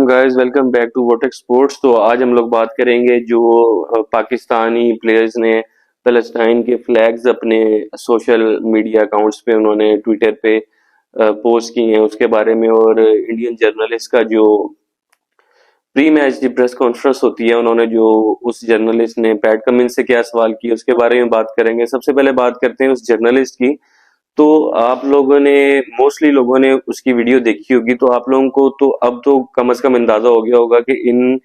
Guys, welcome back to Votech sports. तो आज हम लोग बात करेंगे जो पाकिस्तानी प्लेयर्स ने पैलेस्टाइन के फ्लैग्स अपने सोशल मीडिया अकाउंट्स पे उन्होंने ट्विटर पे पोस्ट किए हैं उसके बारे में, और इंडियन जर्नलिस्ट का जो प्री मैच की प्रेस कॉन्फ्रेंस होती है, उन्होंने जो उस जर्नलिस्ट ने पैट कमिंस से क्या सवाल किए उसके बारे में बात करेंगे। सबसे पहले बात करते हैं उस जर्नलिस्ट की। तो आप लोगों ने मोस्टली लोगों ने उसकी वीडियो देखी होगी, तो आप लोगों को तो अब तो कम से कम अंदाजा हो गया होगा कि इन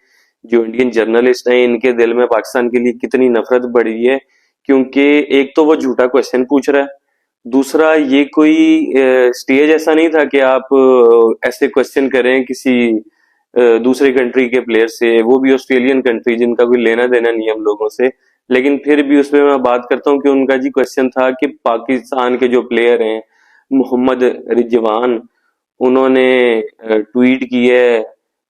जो इंडियन जर्नलिस्ट हैं इनके दिल में पाकिस्तान के लिए कितनी नफरत बढ़ी है। क्योंकि एक तो वो झूठा क्वेश्चन पूछ रहा है, दूसरा ये कोई स्टेज ऐसा नहीं था कि आप ऐसे क्वेश्चन करें किसी दूसरे कंट्री के प्लेयर से, वो भी ऑस्ट्रेलियन कंट्री जिनका कोई लेना देना नहीं है हम लोगों से। लेकिन फिर भी उसमें मैं बात करता हूँ कि उनका जी क्वेश्चन था कि पाकिस्तान के जो प्लेयर हैं मोहम्मद रिजवान, उन्होंने ट्वीट की है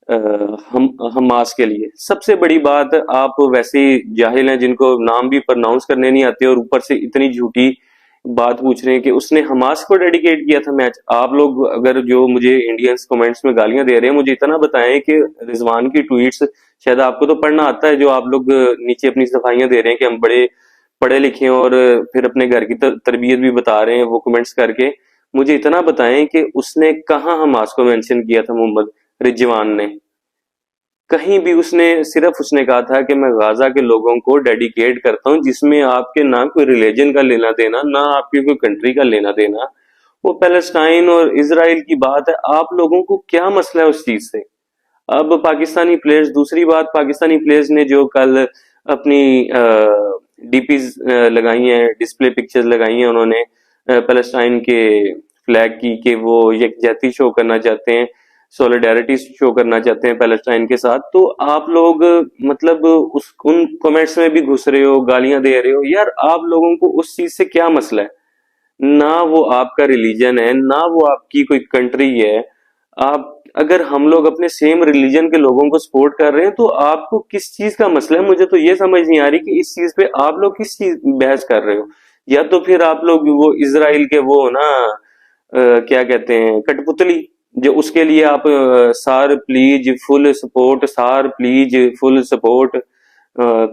हम हमास के लिए। सबसे बड़ी बात, आप वैसे ही जाहिल हैं जिनको नाम भी प्रोनाउंस करने नहीं आते और ऊपर से इतनी झूठी बात पूछ रहे हैं कि उसने हमास को डेडिकेट किया था मैच। आप लोग अगर जो मुझे इंडियंस कमेंट्स में गालियां दे रहे हैं, मुझे इतना बताएं कि रिजवान की ट्वीट्स, शायद आपको तो पढ़ना आता है, जो आप लोग नीचे अपनी सफाइयां दे रहे हैं कि हम बड़े पढ़े लिखे हैं और फिर अपने घर की तरबियत भी बता रहे हैं वो कमेंट्स करके। मुझे इतना बताएं कि उसने कहाँ हमास को मेंशन किया था मोहम्मद रिजवान ने? कहीं भी उसने सिर्फ उसने कहा था कि मैं गाजा के लोगों को डेडिकेट करता हूं, जिसमें आपके ना कोई रिलीजन का लेना देना, ना आपकी कोई कंट्री का लेना देना। वो पैलेस्टाइन और इसराइल की बात है, आप लोगों को क्या मसला है उस चीज से? अब पाकिस्तानी प्लेयर्स, दूसरी बात, पाकिस्तानी प्लेयर्स ने जो कल अपनी डीपीज लगाई हैं, डिस्प्ले पिक्चर्स लगाई हैं उन्होंने पैलेस्टाइन के फ्लैग की, कि वो यकजहती शो करना चाहते हैं, सॉलिडारिटी शो करना चाहते हैं पैलेस्टाइन के साथ। तो आप लोग मतलब उस उन कमेंट्स में भी घुस रहे हो, गालियां दे रहे हो। यार आप लोगों को उस चीज से क्या मसला है? ना वो आपका रिलीजन है, ना वो आपकी कोई कंट्री है। आप, अगर हम लोग अपने सेम रिलीजन के लोगों को सपोर्ट कर रहे हैं तो आपको किस चीज का मसला है? मुझे तो ये समझ नहीं आ रही कि इस चीज पे आप लोग किस चीज बहस कर रहे हो। या तो फिर आप लोग वो इसराइल के वो ना क्या कहते हैं, कठपुतली, जो उसके लिए आप सार प्लीज फुल सपोर्ट, सार प्लीज फुल सपोर्ट,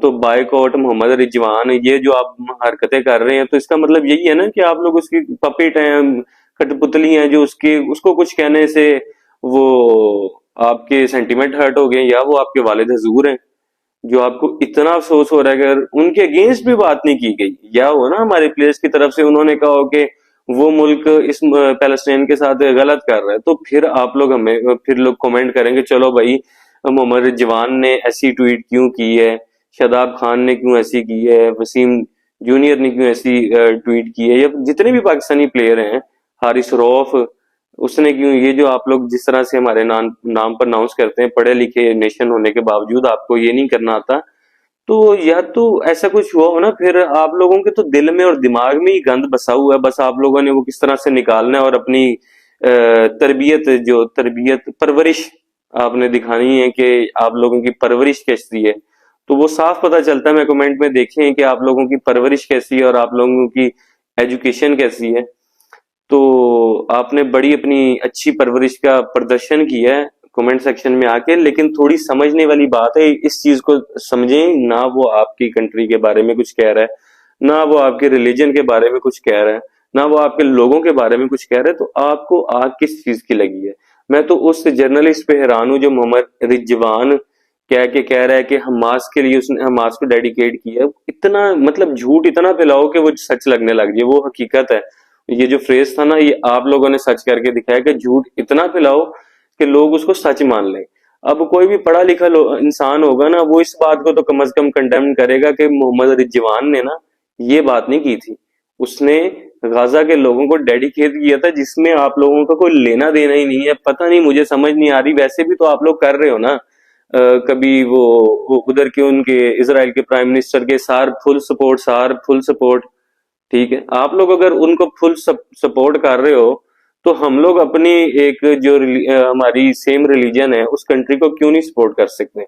तो बायकॉट मोहम्मद रिजवान, ये जो आप हरकतें कर रहे हैं, तो इसका मतलब यही है ना कि आप लोग उसकी पपेट हैं, कठपुतली हैं, जो उसके उसको कुछ कहने से वो आपके सेंटिमेंट हर्ट हो गए, या वो आपके वालिद हजूर हैं जो आपको इतना अफसोस हो रहा है कि अगर उनके अगेंस्ट भी बात नहीं की गई, या हो ना हमारे प्लेयर्स की तरफ से उन्होंने कहा हो कि वो मुल्क इस पैलेस्टाइन के साथ गलत कर रहा है, तो फिर आप लोग हमें फिर लोग कमेंट करेंगे चलो भाई मोहम्मद रिजवान ने ऐसी ट्वीट क्यों की है, शादाब खान ने क्यों ऐसी की है, वसीम जूनियर ने क्यों ऐसी ट्वीट की है, या जितने भी पाकिस्तानी प्लेयर हैं, हारिस रौफ, उसने क्यों, ये जो आप लोग जिस तरह से हमारे नाम पर अनाउंस करते हैं, पढ़े लिखे नेशन होने के बावजूद आपको ये नहीं करना आता। तो या तो ऐसा कुछ हुआ हो ना, फिर आप लोगों के तो दिल में और दिमाग में ही गंद बसा हुआ है, बस आप लोगों ने वो किस तरह से निकालना है और अपनी तरबियत, जो तरबियत परवरिश आपने दिखानी है कि आप लोगों की परवरिश कैसी है। तो वो साफ पता चलता है, मैं कमेंट में देखें कि आप लोगों की परवरिश कैसी है और आप लोगों की एजुकेशन कैसी है। तो आपने बड़ी अपनी अच्छी परवरिश का प्रदर्शन किया है कमेंट सेक्शन में आके, लेकिन थोड़ी समझने वाली बात है, इस चीज को समझें ना। वो आपकी कंट्री के बारे में कुछ कह रहा है, ना वो आपके रिलीजन के बारे में कुछ कह रहा है, ना वो आपके लोगों के बारे में कुछ कह रहा है, तो आपको आग किस चीज की लगी है? मैं तो उस जर्नलिस्ट पे हैरान हूं जो मोहम्मद रिजवान कह रहा है कि हमास के लिए उसने हमास को डेडिकेट किया। इतना मतलब झूठ इतना फैलाओ कि वो सच लगने लग जाए, वो हकीकत है। ये जो फ्रेज था ना, ये आप लोगों ने सच करके दिखाया कि झूठ इतना फैलाओ कि लोग उसको सच मान लें। अब कोई भी पढ़ा लिखा इंसान होगा ना, वो इस बात को तो कम से कम कंडेम करेगा कि मोहम्मद रिजवान ने ना ये बात नहीं की थी, उसने गाजा के लोगों को डेडिकेट किया था, जिसमें आप लोगों का कोई लेना देना ही नहीं है। पता नहीं, मुझे समझ नहीं आ रही। वैसे भी तो आप लोग कर रहे हो ना, कभी वो उधर के उनके इसराइल के प्राइम मिनिस्टर के सार फुल सपोर्ट, सार फुल सपोर्ट, ठीक है। आप लोग अगर उनको फुल सपोर्ट कर रहे हो, तो हम लोग अपनी एक जो हमारी सेम रिलीजन है उस कंट्री को क्यों नहीं सपोर्ट कर सकते?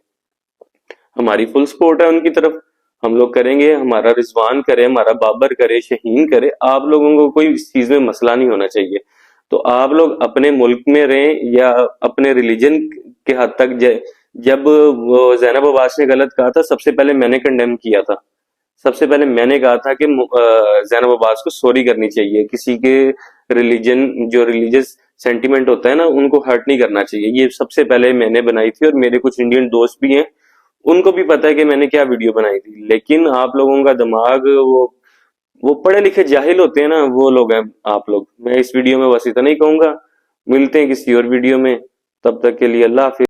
हमारी फुल सपोर्ट है उनकी तरफ, हम लोग करेंगे, हमारा रिजवान करे, हमारा बाबर करे, शहीन करे। आप लोगों को कोई इस चीज में मसला नहीं होना चाहिए। तो आप लोग अपने मुल्क में रहें या अपने रिलीजन के हद तक जब वो ज़ैनब अब्बास ने गलत कहा था, सबसे पहले मैंने कंडेम किया था। सबसे पहले मैंने कहा था कि ज़ैनब अब्बास को सॉरी करनी चाहिए। किसी के रिलीजन जो रिलीजियस सेंटिमेंट होता है ना, उनको हर्ट नहीं करना चाहिए। ये सबसे पहले मैंने बनाई थी और मेरे कुछ इंडियन दोस्त भी हैं, उनको भी पता है कि मैंने क्या वीडियो बनाई थी। लेकिन आप लोगों का दिमाग वो पढ़े लिखे जाहिल होते हैं ना, वो लोग हैं आप लोग। मैं इस वीडियो में बस इतना ही कहूंगा। मिलते हैं किसी और वीडियो में, तब तक के लिए अल्लाह हाफिज।